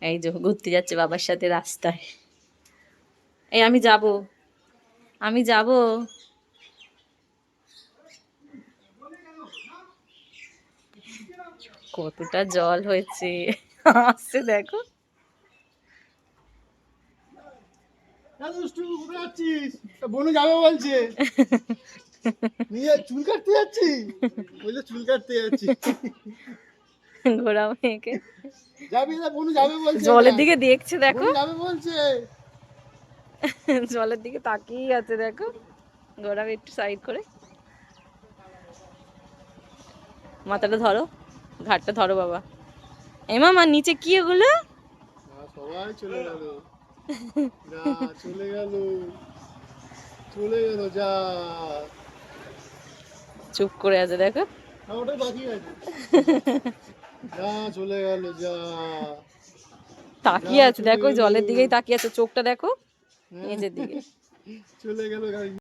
এই যে ঘুরতে যাচ্ছে বাবার সাথে রাস্তায়। এই আমি যাব, আমি যাব। কতটা জল হয়েছে, আসছে দেখো। বনু যাবে বলছে, নিয়ে চুল কাটতে যাচ্ছি, বলছে চুল কাটতে যাচ্ছি। ঘোড়া মেয়েকে যাবি না? বনু যাবে বলছে, জলের দিকে দেখছে দেখো, বনু যাবে বলছে। জলের দিকে তাকিয়ে আছে দেখো। ঘোড়া একটু সাইড করে, মাথাটা ধরো, ঘাটটা ধরো বাবা। এমা মা নিচে কি এগুলো? সবাই চলে গেল, যা চলে গেল, চলে গেল, যা। চুপ করে আছে দেখো। ওটাই বাকি আছে, যা চলে গেল, যা। তাকিয়ে আছে দেখো, জলের দিকেই তাকিয়ে আছে, চোখটা দেখো নিচের দিকে। চলে গেল গাড়ি।